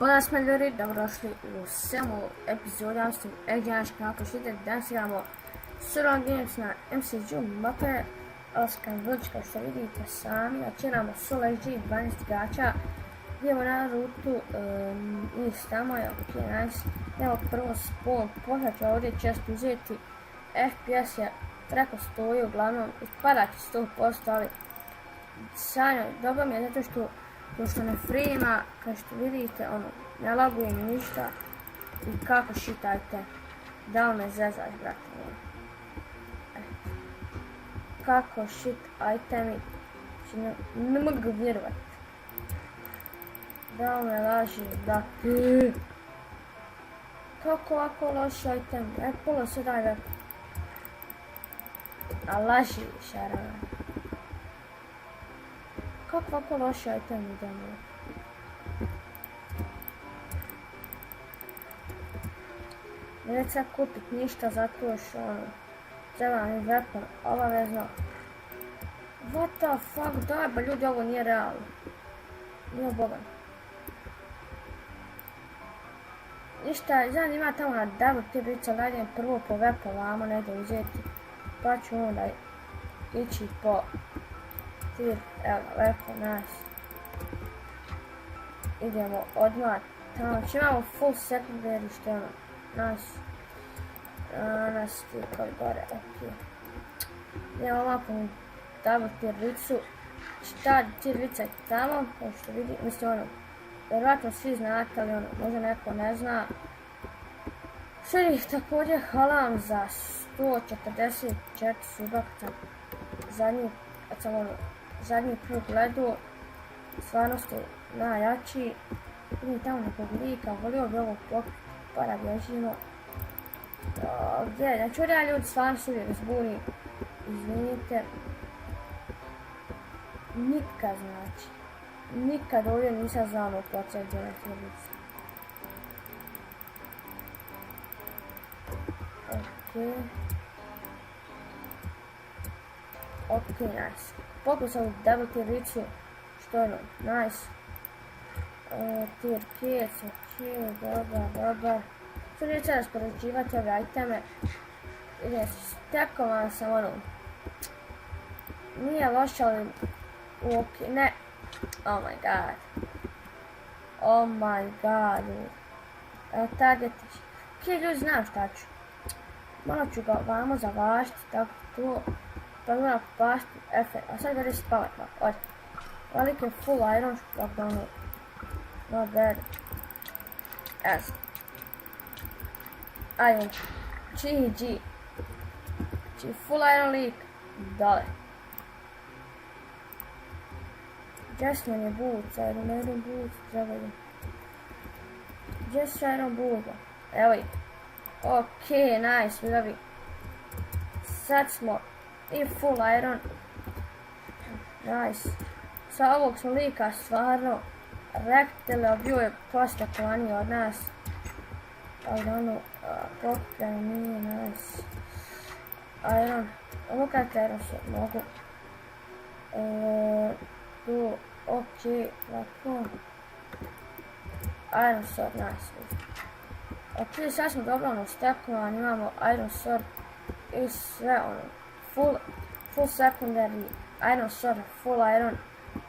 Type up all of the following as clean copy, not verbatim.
Pozdrav smo ljudi, dobrodošli u 7. epizodu Amstim Eggjanaš kako šite. Danas igramo Survival Games na MCG mape Alaskan Village, kao što vidite sami. Znači igramo Solo SG 12 igrača. Idemo na rutu iz tamo je ok, nice. Evo prvo spawn, poslije ću ovdje čest uzeti. FPS je preko 100, uglavnom ispadat će 100%, ali sanjoj, dobro mi je zato što ne frima, kao što vidite, ne laguje mi ništa. I kako šitajte, da li me zezaš, brate moj. Kako shit itemi, ne mogu vjerovat. Da li me laži, brate. Kako ovako loši item, polo se daj vek. A laži, šarana. Kako ovako loši item idemo? Neću sad kupit ništa zato što treba mi weapon obavezno. What the fuck, daj ba ljudi, ovo nije realno. Nije bogan. Ništa, znam ima tamo na WT brica, radim prvo po weapon vamo negdje uzeti. Pa ću onda ići po tir, evo weapon, nice. Idemo odmah tamo, imamo full secondary što je nice. Nas tikovi gore, ok. Idemo ovako tamo tir licu. Šta tir lica je tamo, kao što vidi, mislim vjerovatno svi znate, ali možda neko ne zna. Sve također hvala vam za 144 suba kad sam zadnji put gledao. Stvarno ste najjači. Vidim tamo nekog lika, volio bi ovo pokupiti, pa da bježimo. Znači ovdje ja ljudi stvarno se uvijek zbuni, izvinite. Nikad znači, nikad ovdje nisam znao potređene tvrdice. Ok, nice. Pokusam u double tier licu, što je nice. Tier 5, ok, dobar. Sad neću raspoređivati ove iteme. Stekovan sam nije loše, ali ok, ne. Oh my god. Oh my god. Evo targetić. Ok, ljudi znam šta ću. Malo ću ga vamo zavaštiti, tako to. Pa moram pašti F, a sad ga gdje spavat ovako, odi. Velik je full iron, tako da not bad. Yes. Ajmo. GG. Full iron lik. Dole. Jasmine je boots, iron boots, trebaju. Just iron boots. Evo ih. Ok, nice, ljubavi. Sad smo i full iron. Nice. Sa ovog smo lika stvarno rektile, bio je postakovaniji od nas. Ali pokupljeno nije, nice. Iron, ovo kako iron se mogu. Tu, ok, ovako. Iron sword, nice. Ok, sad smo dobro stakovani, imamo iron sword i sve full secondary, iron sword, full iron,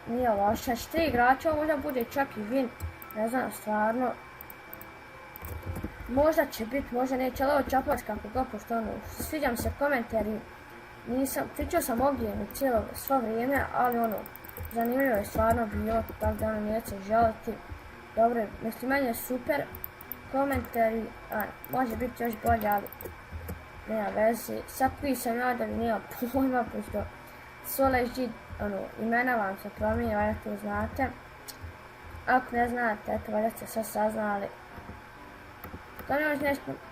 nije loše. 3 igrača, možda bude čak i win, ne znam stvarno. Možda će biti, možda neće, ali ovo čapac kako ga, pošto sviđa mi se komentari. Pričao sam o gejmu cijelo svo vrijeme, ali zanimljivo je stvarno bio, tako da neće želiti. Dobro, mislim, meni je super komentari, može biti još bolje, ali nema veze. Sad pisam ja da mi nema pojma, pošto Solo SG, imena vam se promijenio, valjda to znate. Ako ne znate, eto, valjda ste sve saznali.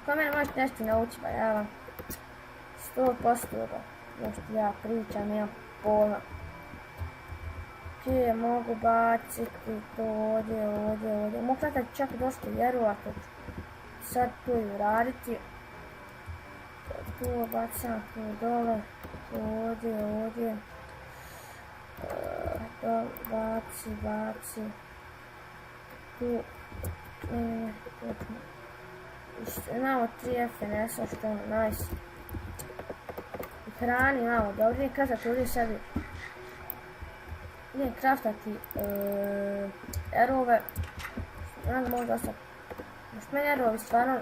Ko mene možete nešto naučiti, pa ja vam 100% nešto ja pričam, nemam pojma. Ok, mogu baciti to ovdje. Mogu sad čak dosta vjerovati, sad to i uraditi. Tu bacam, tu dole, tu ovdje. Baci. Tu Imamo 3 FNS-a što je nice. Hrani imamo, dobro nije kraftati ovdje sebi. Nije kraftati erove. Onda možda ostati. Što meni erovi stvarno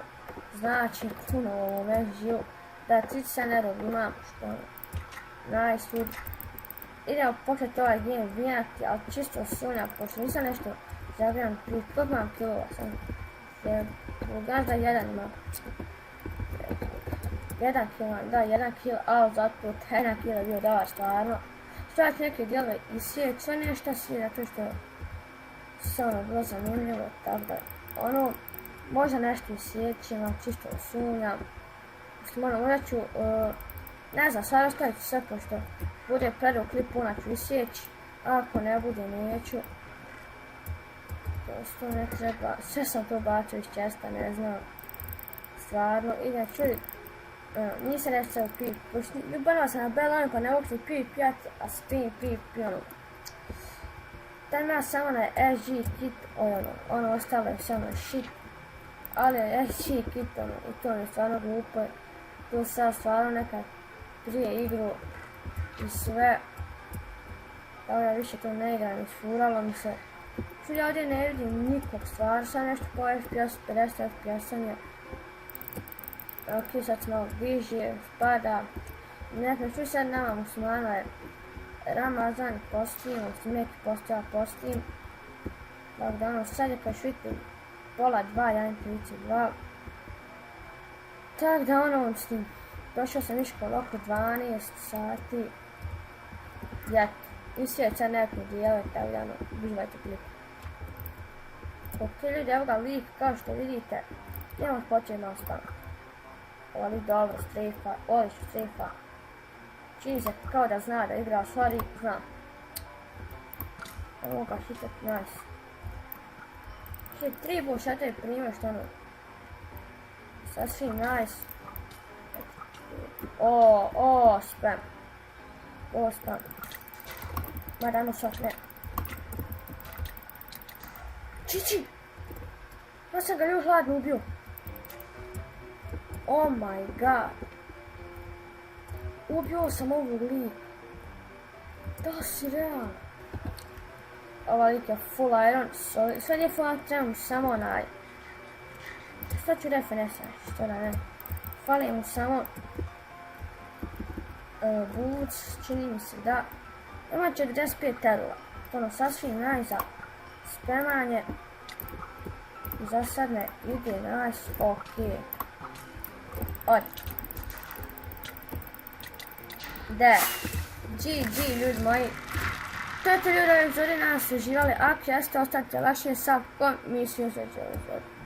znači puno u ovome živu. Da, 37 erov imam što je nice food. Idemo početi ovaj game vijati, ali čisto sumnjam, pošto nisam nešto zabrijan prije. Koliko imam kilova sam? Gazda 1 imam. 1 kill imam, da 1 kill, ali zato 1 kill je bio dobar stvarno. Što ću neke dijelove isvijet, sve nešto svijet, zato što se ono bilo zanimljivo, tako da ono, možda nešto isvijećem, ali čisto sumnjam. Možda ću, ne znam, sad ostavit ću sve, pošto bude predao klip, ona ću isjeći, ako ne bude, neću. Prosto ne treba, sve sam to bacio iz česta, ne znam, stvarno, i da čuj, nisam nešto sad PvP, pošto ljubavila sam na Bellonu pa ne mogu se PvP-ati, a spin PvP, ono. Taj ima samo na SG kit, ono ostalo je samo shit, ali SG kit, ono, i to je stvarno glupo, to sad stvarno nekad prije igru i sve, tako da više to ne igram, isfuralo mi se. Ču ja ovdje ne vidim nikog stvarno, sad nešto po FPS, 50 FPS sam je. Ok, sad smo bliže, spada. Nekako ču sad nama muslimana je Ramazan postim, neki postava postim. Tako da ono sad je kao šviti pola 2, 1.32. Tako da ono s tim, došao sam viško oko 12 sati. Ljeti. Isvijet sad neko dijele, tako da ono, uživajte klip. Ok ljudi, evo ga lik, kao što vidite, idemo početi malo spavati. Ovo lik dobro strefa, odlično strefa. Čini se kao da zna da igra, sorry, zna. Evo ga hitat, nice. Hit 3 bull shot je primjer što ono. Sasvim nice. Spam. Spam. Ma dajmo shot, ne. Čiči! Ja sam ga ljud hladno ubio. Oh my god. Ubio sam ovog lika. Da si realno. Ova lik je full iron. Sve nije full iron, trebam samo onaj. Što ću referensa, što da ne. Fali mu samo boots, čini mi se da. Ima 45 terula. Ono sasvim nice za spremanje. I za sad ne ide nice, ok. Odi. De. GG ljudi moji. To je to ljudi ove epizode, nadam se uživali. Ako jeste, ostanite lakše sa kom misiju za cijelu epizodu.